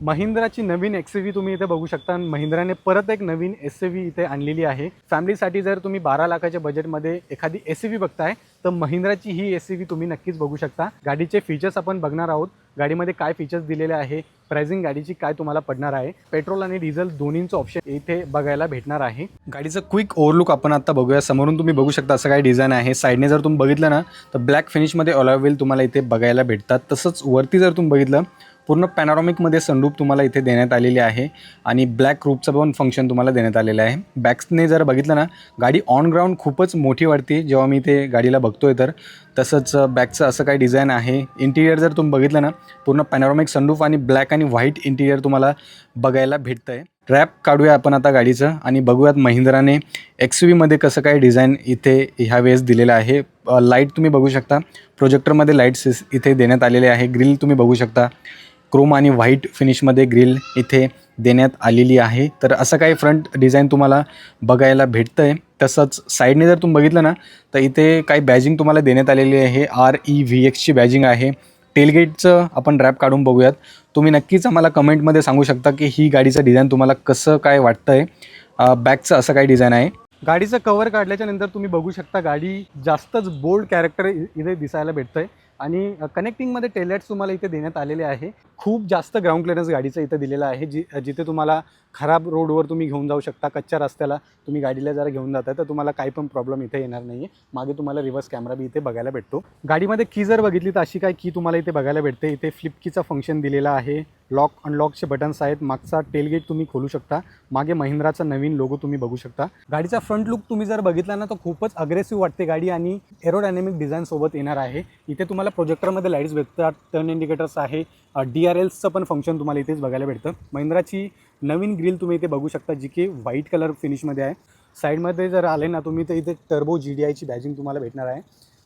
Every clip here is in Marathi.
महिंद्राची नवीन XUV तुम्ही इथे बघू शकता. महिंद्राने परत एक नवीन SUV इथे आणलेली आहे. फॅमिलीसाठी जर तुम्ही 12 लाखाच्या बजेटमध्ये एखादी SUV बघताय तर महिंद्राची ही SUV तुम्ही नक्कीच बघू शकता. गाडीचे फीचर्स आपण बघणार आहोत. गाडीमध्ये काय फीचर्स दिलेले आहे, प्राइसिंग गाडीची काय तुम्हाला पडणार आहे, पेट्रोल आणि डिझेल दोन्हींचं ऑप्शन इथे बघायला भेटणार आहे. गाडीचं क्विक ओव्हरलुक आपण आता बघूया. समोरून तुम्ही बघू शकता असं काय डिझाईन आहे. साईडने जर तुम्ही बघितलं ना तर ब्लॅक फिनिशमध्ये अलॉय व्हील तुम्हाला इथे बघायला भेटतात. तसंच वरती जर तुम्ही बघितलं पूर्ण पॅनोरामिकमध्ये सनरूफ तुम्हाला इथे देण्यात आलेली आहे आणि ब्लॅक रूफचं पण फंक्शन तुम्हाला देण्यात आलेलं आहे. बॅक्सने जर बघितलं ना गाडी ऑन ग्राउंड खूपच मोठी वाटते जेव्हा मी ते गाडीला बघतोय तर. तसंच बॅकचं असं काही डिझाईन आहे. इंटिरियर जर तुम्ही बघितलं ना पूर्ण पॅनोरामिक सनरूफ आणि ब्लॅक आणि व्हाईट इंटिरियर तुम्हाला बघायला भेटतं आहे. रॅप काढूया आपण आता गाडीचं आणि बघूयात महिंद्राने XUVमध्ये कसं काय डिझाईन इथे ह्या वेळेस दिलेलं आहे. लाईट तुम्ही बघू शकता, प्रोजेक्टरमध्ये लाईट्स इथे देण्यात आलेले आहे. ग्रिल तुम्ही बघू शकता, क्रोम आणि व्हाईट फिनिशमध्ये ग्रिल इथे देण्यात आलेली आहे. तर असं काही फ्रंट डिझाईन तुम्हाला बघायला भेटतं आहे. तसंच साईडने जर तुम्ही बघितलं ना तर इथे काही बॅजिंग तुम्हाला देण्यात आलेली आहे. REVXची बॅजिंग आहे. टेलगेटचं आपण रॅप काढून बघूयात. तुम्ही नक्कीच आम्हाला कमेंटमध्ये सांगू शकता की ही गाडीचं डिझाईन तुम्हाला कसं काय वाटतं आहे. बॅकचं असं काही डिझाईन आहे. गाडीचं कव्हर काढल्याच्या नंतर तुम्ही बघू शकता गाडी जास्तच बोल्ड कॅरेक्टर इथे दिसायला भेटतं आहे आणि कनेक्टिंगमध्ये टेललाईट्स तुम्हाला इथे देण्यात आलेले आहे. खूप जास्त ग्राउंड क्लिअरन्स गाडीचं इथं दिलेलं आहे. जिथे तुम्हाला खराब रोडवर तुम्ही घेऊन जाऊ शकता. कच्च्या रस्त्याला तुम्ही गाडीला जरा घेऊन जाता तर तुम्हाला काही पण प्रॉब्लेम इथे येणार नाही आहे. मागे तुम्हाला रिव्हर्स कॅमेरा बी इथे बघायला भेटतो. गाडीमध्ये की जर बघितली तर अशी काय की तुम्हाला इथे बघायला भेटते. इथे फ्लिप कीचा फंक्शन दिलेला आहे. लॉक अनलॉकचे बटन्स आहेत. मागचा टेलगेट तुम्ही खोलू शकता. मागे महिंद्राचा नवीन लोगो तुम्ही बघू शकता. गाडीचा फ्रंट लुक तुम्ही जर बघितला ना तर खूपच अग्रेसिव्ह वाटते गाडी आणि एरोडायनेमिक डिझाईन सोबत येणार आहे. इथे तुम्हाला प्रोजेक्टरमध्ये लाईट्स भेटतात, टर्न इंडिकेटर्स आहे, DRLचं पण फंक्शन तुम्हाला इथेच बघायला भेटतं. महिंद्राची नवीन ग्रिल तुम्ही इथे बघू शकता जी की व्हाईट कलर फिनिशमध्ये आहे. साईडमध्ये जर आले ना तुम्ही तर इथे टर्बो GDIची बॅजिंग तुम्हाला भेटणार आहे.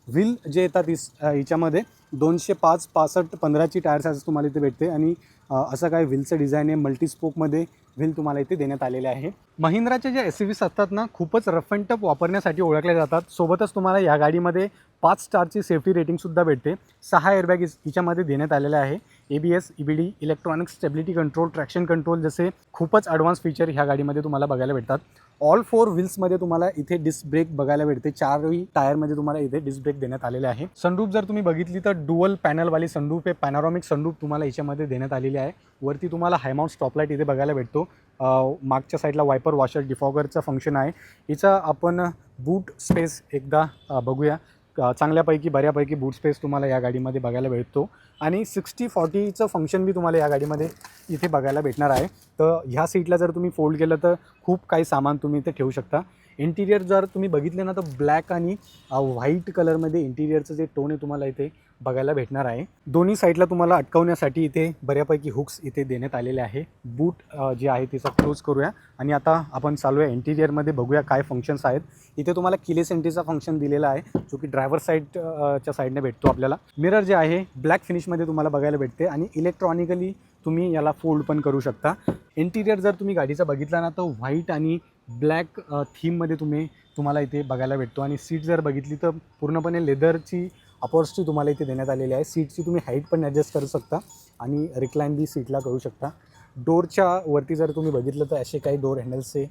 व्हील जे येतात हिच्यामध्ये 205, 65, 15ची टायर्स आज तुम्हाला इथे भेटते आणि असं काय व्हीलचं डिझाईन आहे. मल्टीस्पोकमध्ये व्हील तुम्हाला इथे देण्यात आलेले आहे. महिंद्राचे जे SUVs असतात ना खूपच रफ अँड टफ वापरण्यासाठी ओळखले जातात. सोबतच तुम्हाला या गाडीमध्ये 5 स्टारची सेफ्टी रेटिंगसुद्धा भेटते. 6 एअरबॅग हिच्यामध्ये देण्यात आलेले आहे. ABS, EBD, electronic stability control, traction control जसे खूपच ॲडव्हान्स फीचर ह्या गाडीमध्ये तुम्हाला बघायला भेटतात. ऑल 4 व्हील्समध्ये तुम्हाला इथे डिस्क ब्रेक बघायला भेटते. 4ही टायरमध्ये तुम्हाला इथे डिस्क ब्रेक देण्यात आलेले आहे. सनरूफ जर तुम्ही बघितली तर डुअल पॅनलवाली सनरूफ आहे. पॅनोरामिक सनरूफ तुम्हाला याच्यामध्ये देण्यात आलेली आहे. वरती तुम्हाला हायमाउंट स्टॉपलाईट इथे बघायला भेटतो. मागच्या साईडला वायपर वॉशर डिफॉगरचं फंक्शन आहे. हिचं आपण बूट स्पेस एकदा बघूया. चांगल्यापैकी बऱ्यापैकी बूट स्पेस तुम्हाला या गाडीमध्ये बघायला भेटतो आणि 60-40चं फंक्शन बी तुम्हाला या गाडीमध्ये इथे बघायला भेटणार आहे. तर ह्या सीटला जर तुम्ही फोल्ड केलं तर खूप काही सामान तुम्ही इथे ठेवू शकता. इंटिरियर जर तुम्ही बघितले ना तर ब्लॅक आणि व्हाईट कलरमध्ये इंटिरियरचं जे टोन आहे तुम्हाला इथे बघायला भेटणार आहे. दोन्ही साईडला तुम्हाला अटकवण्यासाठी इथे बऱ्यापैकी हुक्स इथे देण्यात आलेले आहे. बूट जे आहे तिचा क्लोज करूया आणि आता आपण चालूया इंटिरियरमध्ये बघूया काय फंक्शन्स आहेत. इथे तुम्हाला किलेस एंट्रीचा फंक्शन दिलेला आहे जो की ड्रायव्हर साईडच्या साईडने भेटतो आपल्याला. मिरर जे आहे ब्लॅक फिनिशमध्ये तुम्हाला बघायला भेटते आणि इलेक्ट्रॉनिकली तुम्ही याला फोल्ड पण करू शकता. इंटिरियर जर तुम्ही गाडीचा बघितला ना तर व्हाईट आणि ब्लॅक थीममध्ये तुम्हाला इथे बघायला भेटतो आणि सीट जर बघितली तर पूर्णपणे लेदरची अपॉर्चरी तुम्हाला इथे देण्यात आलेली आहे. सीटची तुम्ही हाईट पण ॲडजस्ट करू शकता आणि रिक्लाइन बी सीटला करू शकता. डोरच्या वरती जर तुम्ही बघितलं तर असे काही डोर हँडल्स आहे.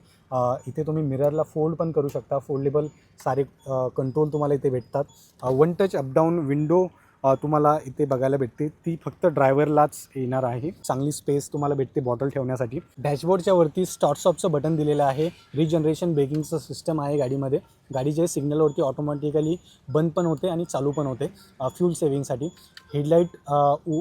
इथे तुम्ही मिररला फोल्ड पण करू शकता. फोल्डेबल सारे कंट्रोल तुम्हाला इथे भेटतात. वन टच अपडाऊन विंडो तुम्हाला इथे बघायला भेटते. ती फक्त ड्रायव्हरलाच येणार आहे. चांगली स्पेस तुम्हाला भेटते बॉटल ठेवण्यासाठी. डॅशबोर्डच्या वरती स्टार्ट स्टॉपचं बटन दिलेलं आहे. रिजनरेशन ब्रेकिंगचं सिस्टम आहे गाडीमध्ये. गाडीच्या सिग्नलवरती ऑटोमॅटिकली बंद पण होते आणि चालू पण होते फ्यूल सेव्हिंगसाठी. हेडलाईट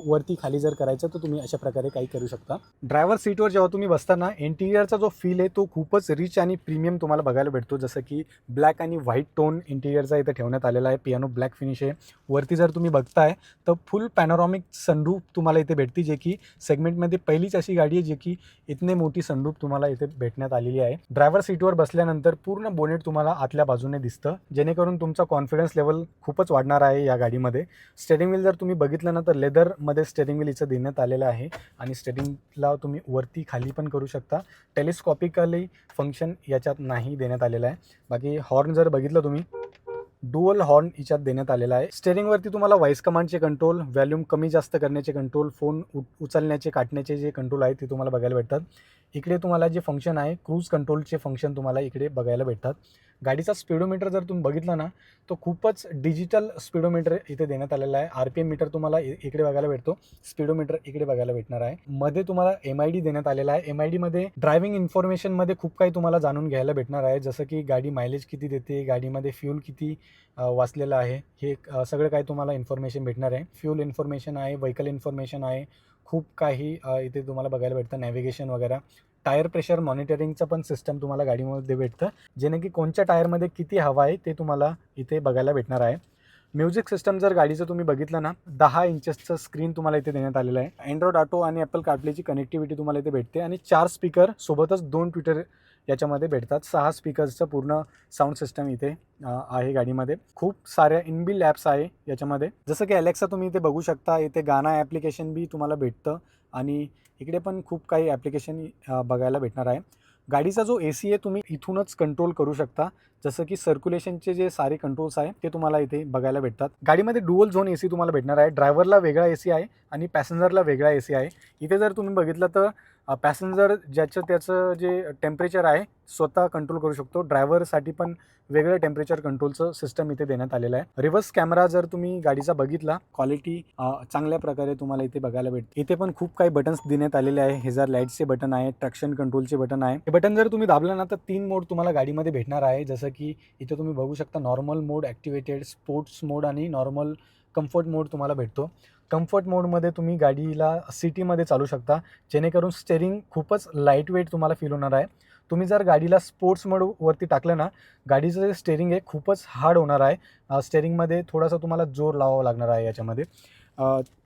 वरती खाली जर करायचं तर तुम्ही अशा प्रकारे काही करू शकता. ड्रायव्हर सीटवर जेव्हा तुम्ही बसताना इंटिरियरचा जो फील आहे तो खूपच रिच आणि प्रीमियम तुम्हाला बघायला भेटतो. जसं की ब्लॅक आणि व्हाईट टोन इंटिरियरचा इथे ठेवण्यात आलेला आहे. पियानो ब्लॅक फिनिश आहे. वरती जर तुम्ही बघताय तर फुल पॅनोरामिक सनरूफ तुम्हाला इथे भेटते जे की सेगमेंटमध्ये पहिलीच अशी गाडी आहे जे की इतने मोठी सनरूफ तुम्हाला इथे भेटण्यात आलेली आहे. ड्रायव्हर सीटवर बसल्यानंतर पूर्ण बोनेट तुम्हाला आतल्या बाजूने दिसतं जेणेकरून तुमचा कॉन्फिडन्स लेवल खूपच वाढणार आहे या गाडीमध्ये. स्टेअरिंग व्हील जर तुम्ही बघितलं ना तर लेदरमध्ये स्टेअरिंग व्हील इथं देण्यात आलेलं आहे आणि स्टेअरिंगला तुम्ही वरती खाली पण करू शकता. टेलिस्कॉपिकली फंक्शन याच्यात नाही देण्यात आलेलं आहे. बाकी हॉर्न जर बघितलं तुम्ही डुअल हॉर्न हिच्यात देण्यात आलेला आहे. स्टेअरिंगवरती तुम्हाला व्हॉइस कमांडचे कंट्रोल, व्हॉल्यूम कमी जास्त करण्याचे कंट्रोल, फोन उचलण्याचे काटण्याचे जे कंट्रोल आहेत ते तुम्हाला बघायला भेटतात. इकडे तुम्हाला जे फंक्शन आहे क्रूज कंट्रोलचे फंक्शन तुम्हाला इकडे बघायला भेटतात. गाडीचा स्पीडोमीटर जर तुम्ही बघितला ना तो खूपच डिजिटल स्पीडोमीटर इथे देण्यात आलेला आहे. RPM मीटर तुम्हाला इकडे बघायला भेटतो, स्पीडोमीटर इकडे बघायला भेटणार आहे. मध्ये तुम्हाला MID देण्यात आलेला आहे. MID मध्ये ड्रायव्हिंग इन्फॉर्मेशनमध्ये खूप काही तुम्हाला जाणून घ्यायला भेटणार आहे, जसं की गाडी मायलेज किती देते, गाडीमध्ये फ्यूल किती वाचलेलं आहे, हे सगळं काही तुम्हाला इन्फॉर्मेशन भेटणार आहे. फ्यूल इन्फॉर्मेशन आहे, व्हेकल इन्फॉर्मेशन आहे, खूप काही इथे तुम्हाला बघायला भेटतं. नॅव्हिगेशन वगैरे, टायर प्रेशर मॉनिटरिंगचं पण सिस्टम तुम्हाला गाडीमध्ये भेटतं, जेणे की कोणत्या टायरमध्ये किती हवा आहे ते तुम्हाला इथे बघायला भेटणार आहे. म्युझिक सिस्टम जर गाडीचं तुम्ही बघितलं ना 10 इंचेसचं स्क्रीन तुम्हाला इथे देण्यात आलेलं आहे. अँड्रॉइड ऑटो आणि ॲपल कारप्लेची कनेक्टिव्हिटी तुम्हाला इथे भेटते आणि 4 स्पीकर सोबतच 2 ट्विटर याच्यामध्ये भेटतात. 6 स्पीकर्सचं पूर्ण साऊंड सिस्टम इथे आहे गाडीमध्ये. खूप साऱ्या इनबिल्ड ॲप्स आहे याच्यामध्ये, जसं की अलेक्सा तुम्ही इथे बघू शकता. इथे गाणा ॲप्लिकेशन बी तुम्हाला भेटतं आणि इकडे पण खूप काही ॲप्लिकेशन बघायला भेटणार आहे. गाडीचा जो AC आहे तुम्ही इथूनच कंट्रोल करू शकता, जसं की सर्क्युलेशनचे जे सारे कंट्रोल्स आहे ते तुम्हाला इथे बघायला भेटतात. गाडीमध्ये डुअल झोन AC तुम्हाला भेटणार आहे. ड्रायव्हरला वेगळा AC आहे आणि पॅसेंजरला वेगळा AC आहे. इथे जर तुम्ही बघितलं तर पॅसेंजर त्याचं जे टेम्परेचर आहे स्वतः कंट्रोल करू शकतो. ड्रायव्हरसाठी पण वेगळं टेम्परेचर कंट्रोलचं सिस्टम इथे देण्यात आलेलं आहे. रिव्हर्स कॅमेरा जर तुम्ही गाडीचा बघितला, क्वालिटी चांगल्या प्रकारे तुम्हाला इथे बघायला भेटते. इथे पण खूप काही बटन्स देण्यात आलेले आहे. हेझर लाईट्सचे बटन आहे, ट्रॅक्शन कंट्रोलचे बटन आहे. हे बटन जर तुम्ही दाबलं ना तर 3 मोड तुम्हाला गाडीमध्ये भेटणार आहे, जसं की इथे तुम्ही बघू शकता. नॉर्मल मोड, ॲक्टिवेटेड, स्पोर्ट्स मोड आणि नॉर्मल कम्फर्ट मोड तुम्हाला भेटतो. कम्फर्ट मोडमध्ये तुम्ही गाडीला सिटीमध्ये चालू शकता, जेणेकरून स्टेअरिंग खूपच लाईट वेट तुम्हाला फील होणार आहे. तुम्ही जर गाडीला स्पोर्ट्स मोडवरती टाकलं ना, गाडीचं जे स्टेअरिंग आहे खूपच हार्ड होणार आहे. स्टेअरिंगमध्ये थोडासा तुम्हाला जोर लावावा लागणार आहे याच्यामध्ये.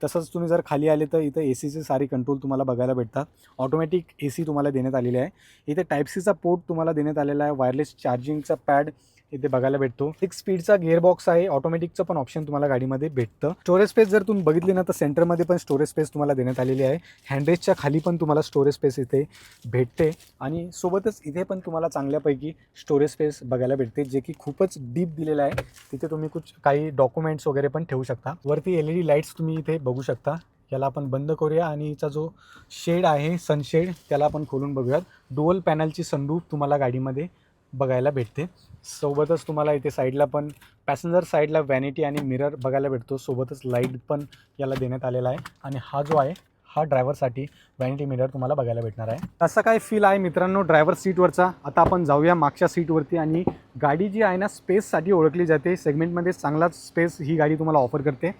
तसंच तुम्ही जर खाली आले तर इथं ACचे सारे कंट्रोल तुम्हाला बघायला भेटतात. ऑटोमॅटिक AC तुम्हाला देण्यात आलेली आहे. इथे टाईप Cचा पोर्ट तुम्हाला देण्यात आलेला आहे. वायरलेस चार्जिंगचा पॅड इथे बघायला भेटतो. 6 स्पीडचा गिअरबॉक्स आहे. ऑटोमॅटिकचं पण ऑप्शन तुम्हाला गाडीमध्ये भेटतं. स्टोरेज स्पेस जर तुम्ही बघितली ना तर सेंटरमध्ये पण स्टोरेज स्पेस तुम्हाला देण्यात आलेली आहे. हँडरेस्टच्या खाली पण तुम्हाला स्टोरेज स्पेस इथे भेटते आणि सोबतच इथे पण तुम्हाला चांगल्यापैकी स्टोरेज स्पेस बघायला भेटते, जे की खूपच डीप दिलेलं आहे. तिथे तुम्ही काही डॉक्युमेंट्स वगैरे पण ठेवू शकता. वरती LED लाईट्स तुम्ही इथे बघू शकता. याला आपण बंद करूया आणि हिचा जो शेड आहे सनशेड त्याला आपण खोलून बघूयात. डुअल पॅनलची सनरूफ तुम्हाला गाडीमध्ये बघायला भेटते. सोबतच तुम्हाला इथे साईडला पण पॅसेंजर साईडला व्हॅनिटी आणि मिरर बघायला भेटतो. सोबतच लाईट पण याला देण्यात आलेला आहे आणि हा जो आहे हा ड्रायव्हरसाठी व्हॅनिटी मिरर तुम्हाला बघायला भेटणार आहे. असा काय फील आहे मित्रांनो ड्रायव्हर सीटवरचा. आता आपण जाऊया मागच्या सीटवरती आणि गाडी जी आहे ना स्पेससाठी ओळखली जाते. सेगमेंटमध्ये चांगलाच स्पेस ही गाडी तुम्हाला ऑफर करते.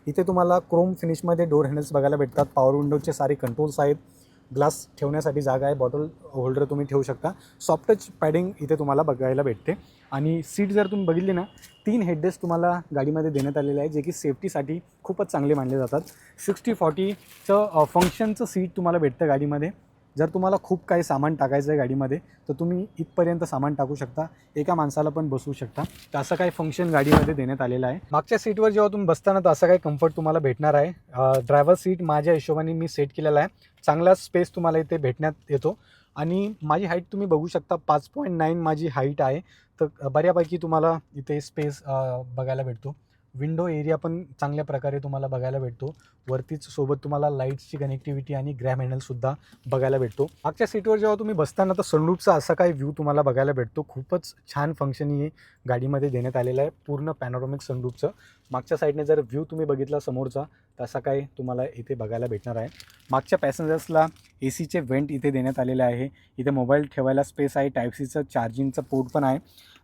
इथे तुम्हाला क्रोम फिनिशमध्ये डोर हँडल्स बघायला भेटतात. पॉवर विंडोचे सारे कंट्रोल्स आहेत. ग्लास ठेवण्यासाठी जागा आहे, बॉटल होल्डर तुम्ही ठेवू शकता. सॉफ्ट टच पॅडिंग इथे तुम्हाला बघायला भेटते आणि सीट जर तुम्ही बघितली ना 3 हेडरेस्ट तुम्हाला गाडीमध्ये देण्यात आलेले आहे, जे की सेफ्टीसाठी खूपच चांगले मानले जातात. 60-40चं फंक्शनचं सीट तुम्हाला भेटतं गाडीमध्ये. जर तुम्हाला खूप काही सामान टाकायचं आहे गाडीमध्ये तर तुम्ही इथपर्यंत सामान टाकू शकता, एका माणसाला पण बसवू शकता. तर असं काही फंक्शन गाडीमध्ये देण्यात आलेलं आहे. मागच्या सीटवर जेव्हा तुम्ही बसताना तर असं काही कम्फर्ट तुम्हाला भेटणार आहे. ड्रायव्हर सीट माझ्या हिशोबाने मी सेट केलेला आहे. चांगला स्पेस तुम्हाला इथे भेटण्यात येतो आणि माझी हाईट तुम्ही बघू शकता 5.9 माझी हाईट आहे. तर बऱ्यापैकी तुम्हाला इथे स्पेस बघायला भेटतो. विंडो एरिया पण चांगल्या प्रकारे तुम्हाला बघायला भेटतो. वरतीच सोबत तुम्हाला लाईट्सची कनेक्टिव्हिटी आणि ग्रॅब हँडलसुद्धा बघायला भेटतो. मागच्या सीटवर जेव्हा तुम्ही बसताना तर सनरूफचा असा काही व्ह्यू तुम्हाला बघायला भेटतो. खूपच छान फंक्शन ही गाडीमध्ये देण्यात आलेलं आहे, पूर्ण पॅनोरॅमिक सनरूफचं. मागच्या साईडने जर व्ह्यू तुम्ही बघितला समोरचा तर असा काही तुम्हाला इथे बघायला भेटणार आहे. मागच्या पॅसेंजर्सला ACचे व्हेंट इथे देण्यात आलेले आहे. इथे मोबाईल ठेवायला स्पेस आहे. टाईप Cचं चार्जिंगचं पोर्ट पण आहे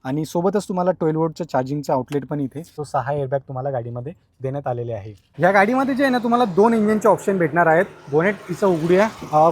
आणि सोबतच तुम्हाला 12 वोल्टचं चार्जिंगचा आउटलेट पण इथे. तो 6 एअरबॅग तुम्हाला गाडीमध्ये देण्यात आलेले आहे. या गाडीमध्ये जे आहे ना तुम्हाला 2 इंजिनचे ऑप्शन भेटणार आहेत. बोनेट तिचं उघडूया.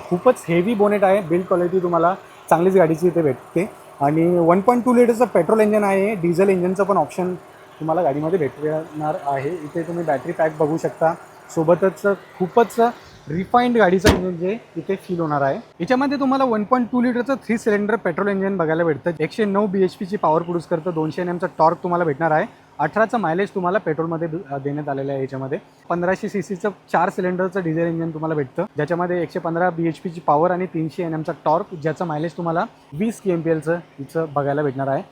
खूपच हेवी बोनेट आहे. बिल्ड क्वालिटी तुम्हाला चांगलीच गाडीची इथे भेटते आणि 1.2 लिटरचं पेट्रोल इंजन आहे. डिझेल इंजनचं पण ऑप्शन तुम्हाला गाडीमध्ये भेटणार आहे. इथे तुम्ही बॅटरी पॅक बघू शकता. सोबतच खूपच रिफाइंड गाडीचं इंजन जे इथे फील होणार आहे. याच्यामध्ये तुम्हाला 1.2 लिटरचं 3 सिलेंडर पेट्रोल इंजन बघायला भेटतं. 109 BHPची पॉवर प्रोड्यूस करतं. 200 Nmचा टॉर्क तुम्हाला भेटणार आहे. 18चं मायलेज तुम्हाला पेट्रोलमध्ये देण्यात आलेलं आहे. याच्यामध्ये 1500 CCचं 4 सिलेंडरचं डिझेल इंजन तुम्हाला भेटतं, ज्याच्यामध्ये 115 BHPची पॉवर आणि 300 Nmचा टॉर्क, ज्याचं मायलेज तुम्हाला 20 kmplचं इथं बघायला भेटणार आहे.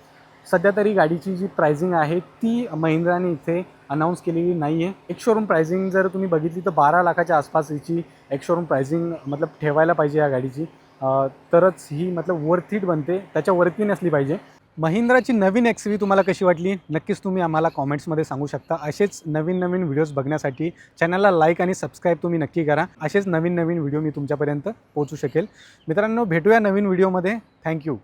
सध्या तरी गाडीची जी प्राइसिंग आहे ती महिंद्राने इथे अनाऊन्स केलेली नाही आहे. एक शोरूम प्राइसिंग जर तुम्ही बघितली तर 12 लाखाच्या आसपास हिची एक शोरूम प्राइसिंग मतलब ठेवायला पाहिजे या गाडीची, तरच ही मतलब वर्थ इट बनते, त्याच्यावरती नसली पाहिजे. महिंद्राची नवीन XUV तुम्हाला कशी वाटली नक्कीच तुम्ही आम्हाला कॉमेंट्समध्ये सांगू शकता. असेच नवीन नवीन व्हिडिओज बघण्यासाठी चॅनलला लाईक आणि सबस्क्राईब तुम्ही नक्की करा. असेच नवीन नवीन व्हिडिओ मी तुमच्यापर्यंत पोहोचू शकेल. मित्रांनो, भेटूया नवीन व्हिडिओमध्ये. थँक्यू.